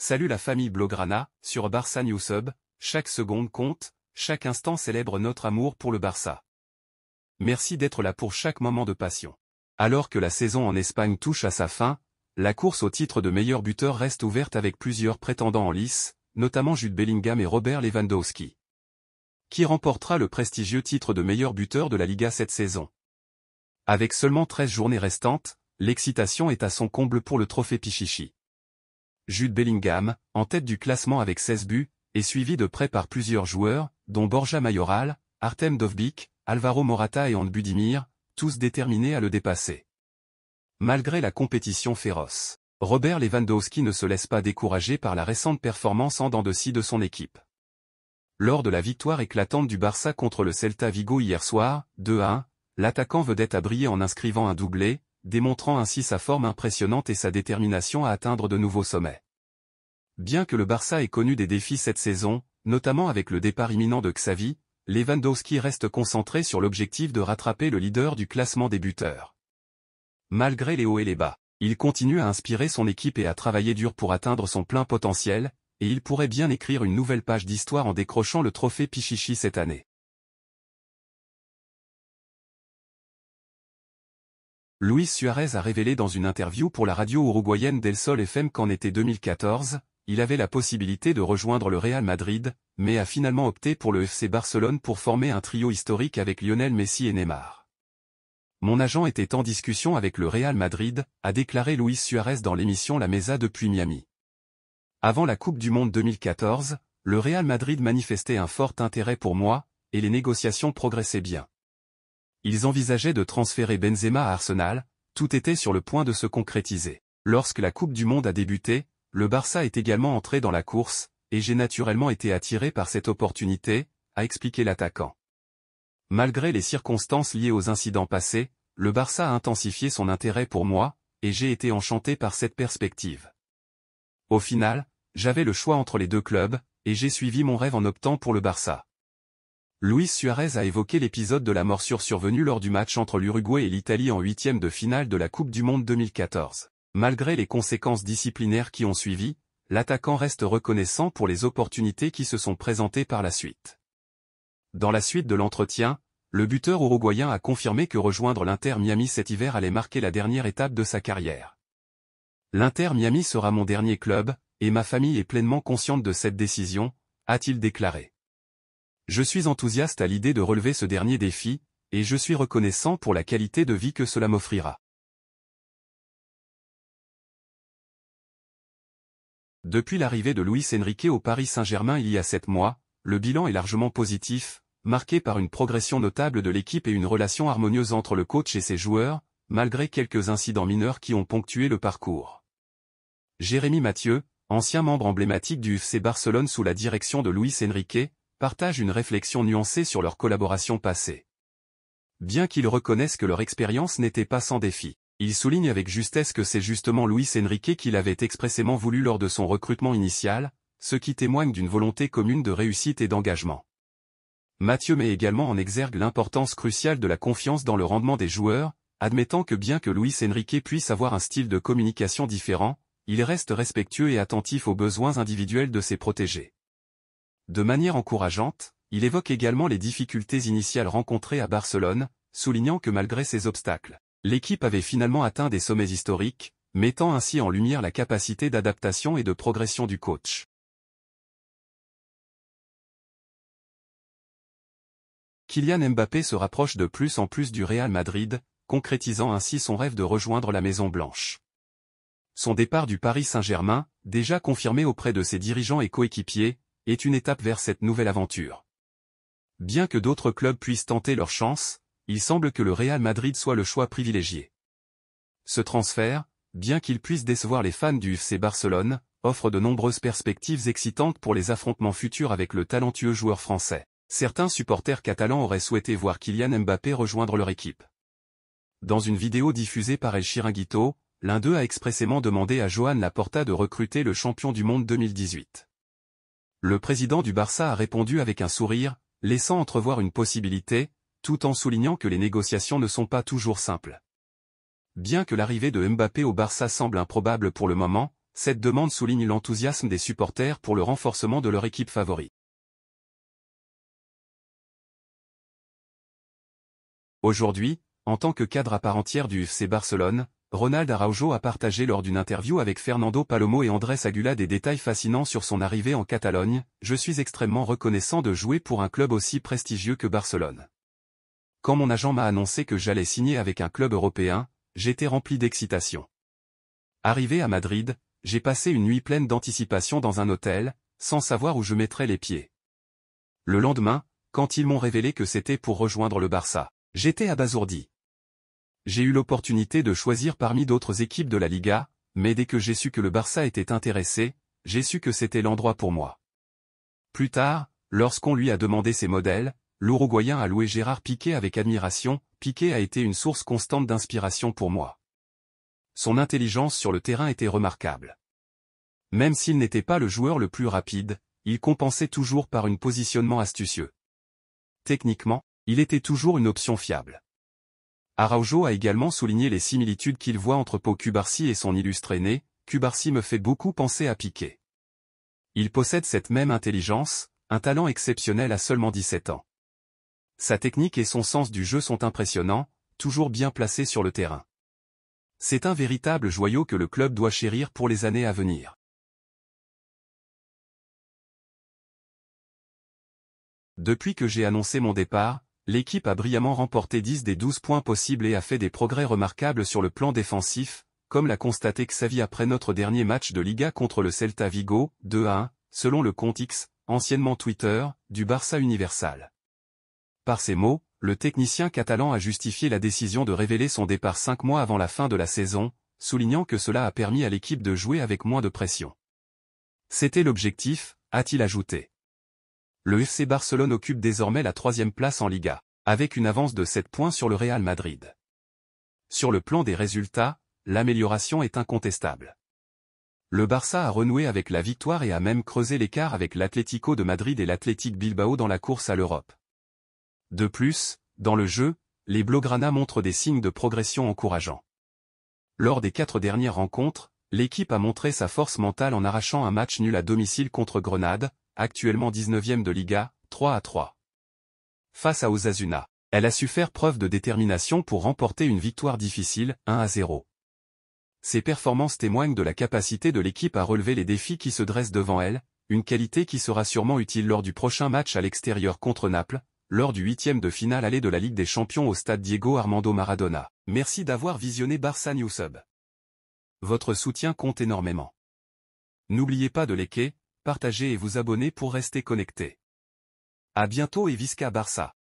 Salut la famille Blaugrana, sur Barça Newsub, chaque seconde compte, chaque instant célèbre notre amour pour le Barça. Merci d'être là pour chaque moment de passion. Alors que la saison en Espagne touche à sa fin, la course au titre de meilleur buteur reste ouverte avec plusieurs prétendants en lice, notamment Jude Bellingham et Robert Lewandowski. Qui remportera le prestigieux titre de meilleur buteur de la Liga cette saison? Avec seulement 13 journées restantes, l'excitation est à son comble pour le trophée Pichichi. Jude Bellingham, en tête du classement avec 16 buts, est suivi de près par plusieurs joueurs, dont Borja Mayoral, Artem Dovbyk, Alvaro Morata et Ante Budimir, tous déterminés à le dépasser. Malgré la compétition féroce, Robert Lewandowski ne se laisse pas décourager par la récente performance en dents de scie de son équipe. Lors de la victoire éclatante du Barça contre le Celta Vigo hier soir, 2-1, l'attaquant vedette a brillé en inscrivant un doublé, démontrant ainsi sa forme impressionnante et sa détermination à atteindre de nouveaux sommets. Bien que le Barça ait connu des défis cette saison, notamment avec le départ imminent de Xavi, Lewandowski reste concentré sur l'objectif de rattraper le leader du classement des buteurs. Malgré les hauts et les bas, il continue à inspirer son équipe et à travailler dur pour atteindre son plein potentiel, et il pourrait bien écrire une nouvelle page d'histoire en décrochant le trophée Pichichi cette année. Luis Suárez a révélé dans une interview pour la radio uruguayenne Del Sol FM qu'en été 2014, il avait la possibilité de rejoindre le Real Madrid, mais a finalement opté pour le FC Barcelone pour former un trio historique avec Lionel Messi et Neymar. Mon agent était en discussion avec le Real Madrid, a déclaré Luis Suárez dans l'émission La Mesa depuis Miami. Avant la Coupe du Monde 2014, le Real Madrid manifestait un fort intérêt pour moi, et les négociations progressaient bien. Ils envisageaient de transférer Benzema à Arsenal, tout était sur le point de se concrétiser. Lorsque la Coupe du Monde a débuté, le Barça est également entré dans la course, et j'ai naturellement été attiré par cette opportunité, a expliqué l'attaquant. Malgré les circonstances liées aux incidents passés, le Barça a intensifié son intérêt pour moi, et j'ai été enchanté par cette perspective. Au final, j'avais le choix entre les deux clubs, et j'ai suivi mon rêve en optant pour le Barça. Luis Suárez a évoqué l'épisode de la morsure survenue lors du match entre l'Uruguay et l'Italie en huitième de finale de la Coupe du Monde 2014. Malgré les conséquences disciplinaires qui ont suivi, l'attaquant reste reconnaissant pour les opportunités qui se sont présentées par la suite. Dans la suite de l'entretien, le buteur uruguayen a confirmé que rejoindre l'Inter Miami cet hiver allait marquer la dernière étape de sa carrière. L'Inter Miami sera mon dernier club, et ma famille est pleinement consciente de cette décision, a-t-il déclaré. Je suis enthousiaste à l'idée de relever ce dernier défi, et je suis reconnaissant pour la qualité de vie que cela m'offrira. Depuis l'arrivée de Luis Enrique au Paris Saint-Germain il y a 7 mois, le bilan est largement positif, marqué par une progression notable de l'équipe et une relation harmonieuse entre le coach et ses joueurs, malgré quelques incidents mineurs qui ont ponctué le parcours. Jérémy Mathieu, ancien membre emblématique du FC Barcelone sous la direction de Luis Enrique, partage une réflexion nuancée sur leur collaboration passée. Bien qu'ils reconnaissent que leur expérience n'était pas sans défi, ils soulignent avec justesse que c'est justement Luis Enrique qui l'avait expressément voulu lors de son recrutement initial, ce qui témoigne d'une volonté commune de réussite et d'engagement. Mathieu met également en exergue l'importance cruciale de la confiance dans le rendement des joueurs, admettant que bien que Luis Enrique puisse avoir un style de communication différent, il reste respectueux et attentif aux besoins individuels de ses protégés. De manière encourageante, il évoque également les difficultés initiales rencontrées à Barcelone, soulignant que malgré ces obstacles, l'équipe avait finalement atteint des sommets historiques, mettant ainsi en lumière la capacité d'adaptation et de progression du coach. Kylian Mbappé se rapproche de plus en plus du Real Madrid, concrétisant ainsi son rêve de rejoindre la Maison Blanche. Son départ du Paris Saint-Germain, déjà confirmé auprès de ses dirigeants et coéquipiers, est une étape vers cette nouvelle aventure. Bien que d'autres clubs puissent tenter leur chance, il semble que le Real Madrid soit le choix privilégié. Ce transfert, bien qu'il puisse décevoir les fans du FC Barcelone, offre de nombreuses perspectives excitantes pour les affrontements futurs avec le talentueux joueur français. Certains supporters catalans auraient souhaité voir Kylian Mbappé rejoindre leur équipe. Dans une vidéo diffusée par El Chiringuito, l'un d'eux a expressément demandé à Joan Laporta de recruter le champion du monde 2018. Le président du Barça a répondu avec un sourire, laissant entrevoir une possibilité, tout en soulignant que les négociations ne sont pas toujours simples. Bien que l'arrivée de Mbappé au Barça semble improbable pour le moment, cette demande souligne l'enthousiasme des supporters pour le renforcement de leur équipe favorite. Aujourd'hui, en tant que cadre à part entière du FC Barcelone, Ronald Araujo a partagé lors d'une interview avec Fernando Palomo et Andrés Agula des détails fascinants sur son arrivée en Catalogne. Je suis extrêmement reconnaissant de jouer pour un club aussi prestigieux que Barcelone. Quand mon agent m'a annoncé que j'allais signer avec un club européen, j'étais rempli d'excitation. Arrivé à Madrid, j'ai passé une nuit pleine d'anticipation dans un hôtel, sans savoir où je mettrais les pieds. Le lendemain, quand ils m'ont révélé que c'était pour rejoindre le Barça, j'étais abasourdi. J'ai eu l'opportunité de choisir parmi d'autres équipes de la Liga, mais dès que j'ai su que le Barça était intéressé, j'ai su que c'était l'endroit pour moi. Plus tard, lorsqu'on lui a demandé ses modèles, l'Uruguayen a loué Gérard Piqué avec admiration. Piqué a été une source constante d'inspiration pour moi. Son intelligence sur le terrain était remarquable. Même s'il n'était pas le joueur le plus rapide, il compensait toujours par un positionnement astucieux. Techniquement, il était toujours une option fiable. Araujo a également souligné les similitudes qu'il voit entre Pau Cubarsí et son illustre aîné. Cubarsí me fait beaucoup penser à Piqué. Il possède cette même intelligence, un talent exceptionnel à seulement 17 ans. Sa technique et son sens du jeu sont impressionnants, toujours bien placés sur le terrain. C'est un véritable joyau que le club doit chérir pour les années à venir. Depuis que j'ai annoncé mon départ, l'équipe a brillamment remporté 10 des 12 points possibles et a fait des progrès remarquables sur le plan défensif, comme l'a constaté Xavi après notre dernier match de Liga contre le Celta Vigo, 2-1, selon le compte X, anciennement Twitter, du Barça Universal. Par ces mots, le technicien catalan a justifié la décision de révéler son départ 5 mois avant la fin de la saison, soulignant que cela a permis à l'équipe de jouer avec moins de pression. C'était l'objectif, a-t-il ajouté. Le FC Barcelone occupe désormais la 3e place en Liga, avec une avance de 7 points sur le Real Madrid. Sur le plan des résultats, l'amélioration est incontestable. Le Barça a renoué avec la victoire et a même creusé l'écart avec l'Atlético de Madrid et l'Athletic Bilbao dans la course à l'Europe. De plus, dans le jeu, les Blaugrana montrent des signes de progression encourageants. Lors des 4 dernières rencontres, l'équipe a montré sa force mentale en arrachant un match nul à domicile contre Grenade, actuellement 19e de Liga, 3-3. Face à Osasuna, elle a su faire preuve de détermination pour remporter une victoire difficile, 1-0. Ces performances témoignent de la capacité de l'équipe à relever les défis qui se dressent devant elle, une qualité qui sera sûrement utile lors du prochain match à l'extérieur contre Naples, lors du 8e de finale aller de la Ligue des Champions au stade Diego Armando Maradona. Merci d'avoir visionné Barça Newsub. Votre soutien compte énormément. N'oubliez pas de liker, partager et vous abonner pour rester connecté. À bientôt et Visca Barça.